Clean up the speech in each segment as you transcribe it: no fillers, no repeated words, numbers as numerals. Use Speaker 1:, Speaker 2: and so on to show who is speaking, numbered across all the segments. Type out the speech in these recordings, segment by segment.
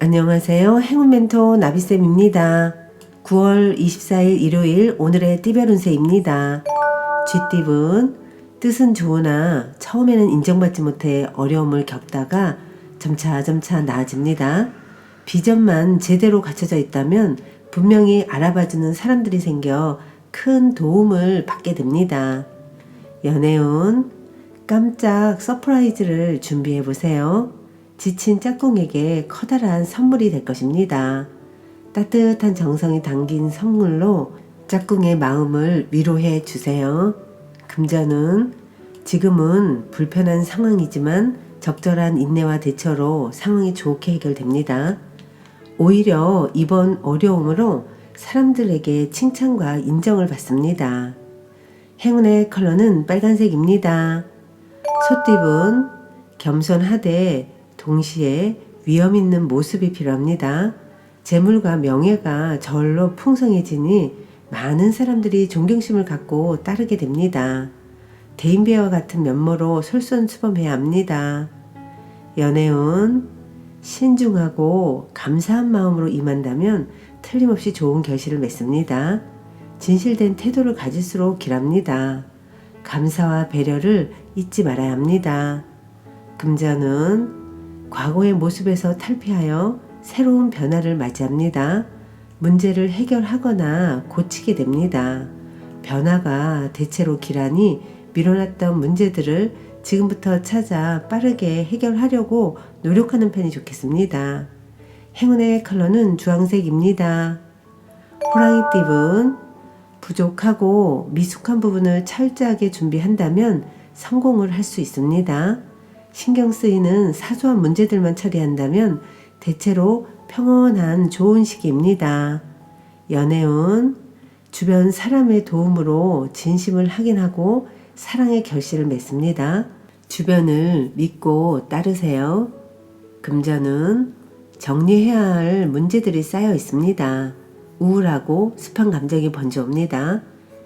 Speaker 1: 안녕하세요. 행운 멘토 나비쌤입니다. 9월 24일 일요일 오늘의 띠별 운세입니다. 쥐띠분 뜻은 좋으나 처음에는 인정받지 못해 어려움을 겪다가 점차 나아집니다. 비전만 제대로 갖춰져 있다면 분명히 알아봐주는 사람들이 생겨 큰 도움을 받게 됩니다. 연애운 깜짝 서프라이즈를 준비해보세요. 지친 짝꿍에게 커다란 선물이 될 것입니다. 따뜻한 정성이 담긴 선물로 짝꿍의 마음을 위로해 주세요. 금전은 지금은 불편한 상황이지만 적절한 인내와 대처로 상황이 좋게 해결됩니다. 오히려 이번 어려움으로 사람들에게 칭찬과 인정을 받습니다. 행운의 컬러는 빨간색입니다. 소띠분 겸손하되 동시에 위험 있는 모습이 필요합니다. 재물과 명예가 절로 풍성해지니 많은 사람들이 존경심을 갖고 따르게 됩니다. 대인배와 같은 면모로 솔선수범해야 합니다. 연애운 신중하고 감사한 마음으로 임한다면 틀림없이 좋은 결실을 맺습니다. 진실된 태도를 가질수록 길합니다. 감사와 배려를 잊지 말아야 합니다. 금전은 과거의 모습에서 탈피하여 새로운 변화를 맞이합니다. 문제를 해결하거나 고치게 됩니다. 변화가 대체로 길하니 미뤄놨던 문제들을 지금부터 찾아 빠르게 해결하려고 노력하는 편이 좋겠습니다. 행운의 컬러는 주황색입니다. 호랑이띠분 부족하고 미숙한 부분을 철저하게 준비한다면 성공을 할 수 있습니다. 신경 쓰이는 사소한 문제들만 처리한다면 대체로 평온한 좋은 시기입니다. 연애운 주변 사람의 도움으로 진심을 확인하고 사랑의 결실을 맺습니다. 주변을 믿고 따르세요. 금전은 정리해야 할 문제들이 쌓여 있습니다. 우울하고 습한 감정이 번져옵니다.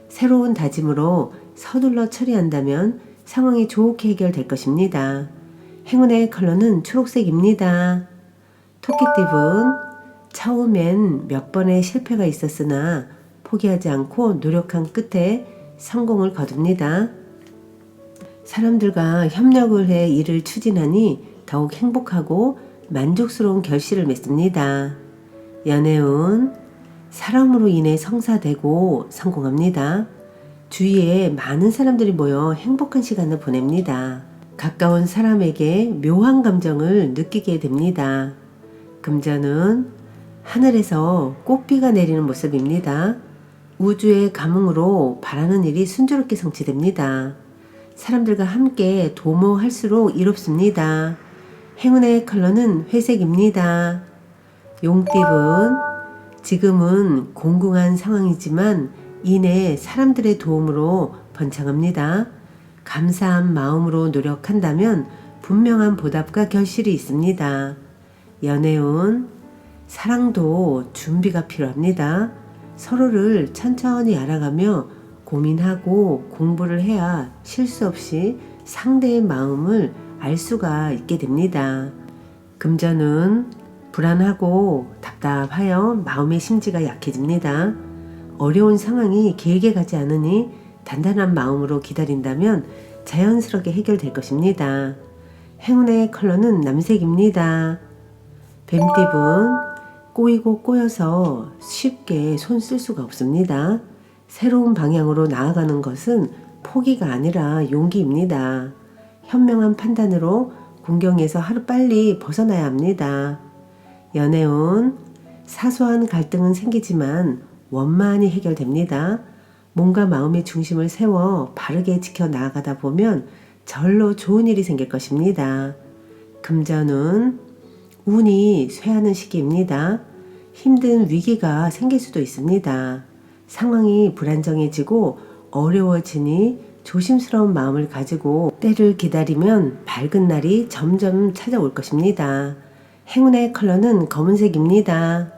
Speaker 1: 새로운 다짐으로 서둘러 처리한다면 상황이 좋게 해결될 것입니다. 행운의 컬러는 초록색입니다. 토끼띠분 처음엔 몇 번의 실패가 있었으나 포기하지 않고 노력한 끝에 성공을 거둡니다. 사람들과 협력을 해 일을 추진하니 더욱 행복하고 만족스러운 결실을 맺습니다. 연애운 사람으로 인해 성사되고 성공합니다. 주위에 많은 사람들이 모여 행복한 시간을 보냅니다. 가까운 사람에게 묘한 감정을 느끼게 됩니다. 금전은 하늘에서 꽃비가 내리는 모습입니다. 우주의 감흥으로 바라는 일이 순조롭게 성취됩니다. 사람들과 함께 도모할수록 이롭습니다. 행운의 컬러는 회색입니다. 용띠분 지금은 공공한 상황이지만 이내 사람들의 도움으로 번창합니다. 감사한 마음으로 노력한다면 분명한 보답과 결실이 있습니다. 연애운 사랑도 준비가 필요합니다. 서로를 천천히 알아가며 고민하고 공부를 해야 실수 없이 상대의 마음을 알 수가 있게 됩니다. 금전은 불안하고 답답하여 마음의 심지가 약해집니다. 어려운 상황이 길게 가지 않으니 단단한 마음으로 기다린다면 자연스럽게 해결될 것입니다. 행운의 컬러는 남색입니다. 뱀띠분 꼬이고 꼬여서 쉽게 손 쓸 수가 없습니다. 새로운 방향으로 나아가는 것은 포기가 아니라 용기입니다. 현명한 판단으로 공경에서 하루빨리 벗어나야 합니다. 연애운 사소한 갈등은 생기지만 원만히 해결됩니다. 몸과 마음의 중심을 세워 바르게 지켜 나아가다 보면 절로 좋은 일이 생길 것입니다. 금전은 운이 쇠하는 시기입니다. 힘든 위기가 생길 수도 있습니다. 상황이 불안정해지고 어려워지니 조심스러운 마음을 가지고 때를 기다리면 밝은 날이 점점 찾아올 것입니다. 행운의 컬러는 검은색입니다.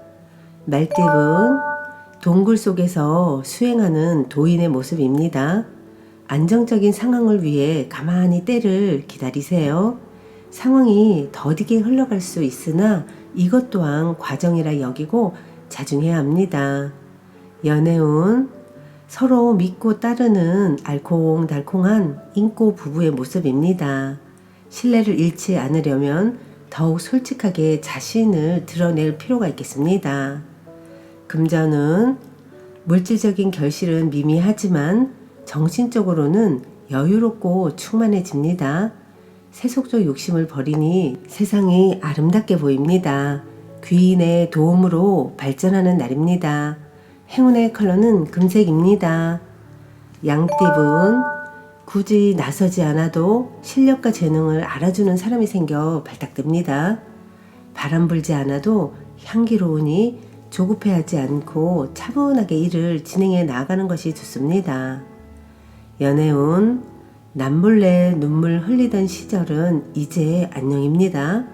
Speaker 1: 말띠분 동굴 속에서 수행하는 도인의 모습입니다. 안정적인 상황을 위해 가만히 때를 기다리세요. 상황이 더디게 흘러갈 수 있으나 이것 또한 과정이라 여기고 자중해야 합니다. 연애운 서로 믿고 따르는 알콩달콩한 인고 부부의 모습입니다. 신뢰를 잃지 않으려면 더욱 솔직하게 자신을 드러낼 필요가 있겠습니다. 금전은 물질적인 결실은 미미하지만 정신적으로는 여유롭고 충만해집니다. 세속적 욕심을 버리니 세상이 아름답게 보입니다. 귀인의 도움으로 발전하는 날입니다. 행운의 컬러는 금색입니다. 양띠분 굳이 나서지 않아도 실력과 재능을 알아주는 사람이 생겨 발탁됩니다. 바람 불지 않아도 향기로우니 조급해하지 않고 차분하게 일을 진행해 나가는 것이 좋습니다. 연애운 남몰래 눈물 흘리던 시절은 이제 안녕입니다.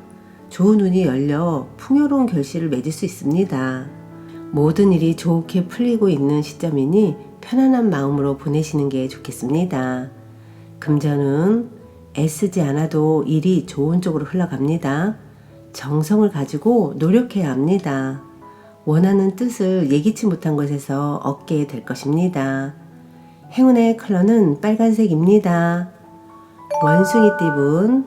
Speaker 1: 좋은 운이 열려 풍요로운 결실을 맺을 수 있습니다. 모든 일이 좋게 풀리고 있는 시점이니 편안한 마음으로 보내시는 게 좋겠습니다. 금전은 애쓰지 않아도 일이 좋은 쪽으로 흘러갑니다. 정성을 가지고 노력해야 합니다. 원하는 뜻을 예기치 못한 것에서 얻게 될 것입니다. 행운의 컬러는 빨간색입니다. 원숭이띠분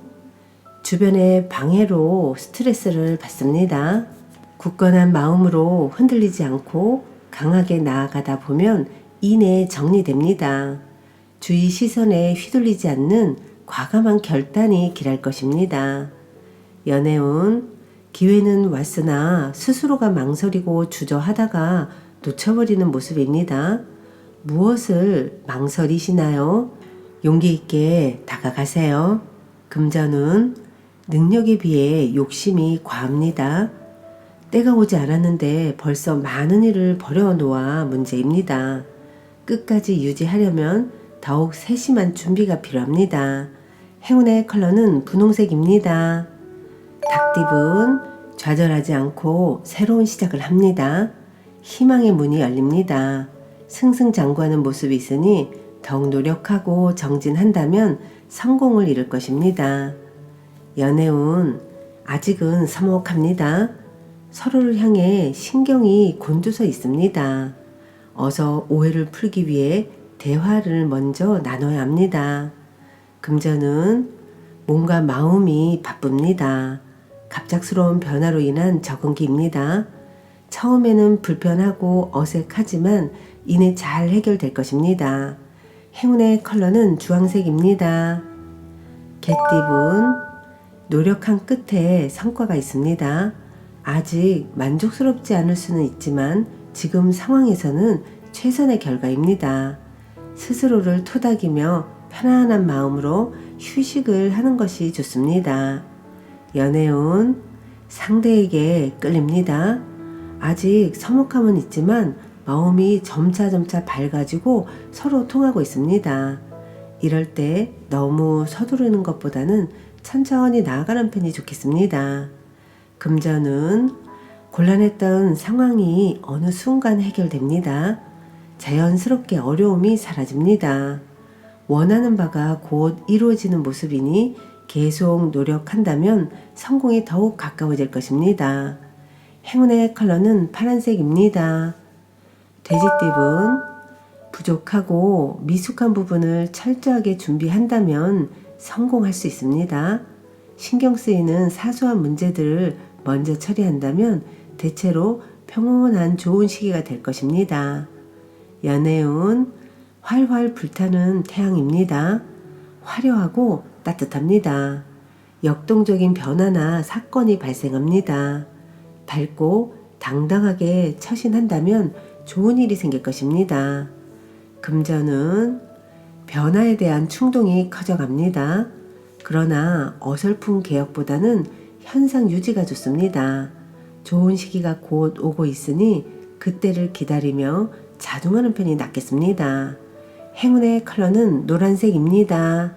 Speaker 1: 주변의 방해로 스트레스를 받습니다. 굳건한 마음으로 흔들리지 않고 강하게 나아가다 보면 이내 정리됩니다. 주위 시선에 휘둘리지 않는 과감한 결단이 길할 것입니다. 연애운 기회는 왔으나 스스로가 망설이고 주저하다가 놓쳐버리는 모습입니다. 무엇을 망설이시나요? 용기 있게 다가가세요. 금전은 능력에 비해 욕심이 과합니다. 때가 오지 않았는데 벌써 많은 일을 버려놓아 문제입니다. 끝까지 유지하려면 더욱 세심한 준비가 필요합니다. 행운의 컬러는 분홍색입니다. 닭띠분 좌절하지 않고 새로운 시작을 합니다. 희망의 문이 열립니다. 승승장구하는 모습이 있으니 더욱 노력하고 정진한다면 성공을 이룰 것입니다. 연애운 아직은 서먹합니다. 서로를 향해 신경이 곤두서 있습니다. 어서 오해를 풀기 위해 대화를 먼저 나눠야 합니다. 금전은 몸과 마음이 바쁩니다. 갑작스러운 변화로 인한 적응기입니다. 처음에는 불편하고 어색하지만 이내 잘 해결될 것입니다. 행운의 컬러는 주황색입니다. 개띠분 노력한 끝에 성과가 있습니다. 아직 만족스럽지 않을 수는 있지만 지금 상황에서는 최선의 결과입니다. 스스로를 토닥이며 편안한 마음으로 휴식을 하는 것이 좋습니다. 연애운 상대에게 끌립니다. 아직 서먹함은 있지만 마음이 점차 밝아지고 서로 통하고 있습니다. 이럴 때 너무 서두르는 것보다는 천천히 나아가는 편이 좋겠습니다. 금전은 곤란했던 상황이 어느 순간 해결됩니다. 자연스럽게 어려움이 사라집니다. 원하는 바가 곧 이루어지는 모습이니 계속 노력한다면 성공이 더욱 가까워질 것입니다. 행운의 컬러는 파란색입니다. 돼지띠분 부족하고 미숙한 부분을 철저하게 준비한다면 성공할 수 있습니다. 신경 쓰이는 사소한 문제들을 먼저 처리한다면 대체로 평온한 좋은 시기가 될 것입니다. 연애운 활활 불타는 태양입니다. 화려하고 따뜻합니다. 역동적인 변화나 사건이 발생합니다. 밝고 당당하게 처신한다면 좋은 일이 생길 것입니다. 금전은 변화에 대한 충동이 커져갑니다. 그러나 어설픈 개혁보다는 현상 유지가 좋습니다. 좋은 시기가 곧 오고 있으니 그때를 기다리며 자중하는 편이 낫겠습니다. 행운의 컬러는 노란색입니다.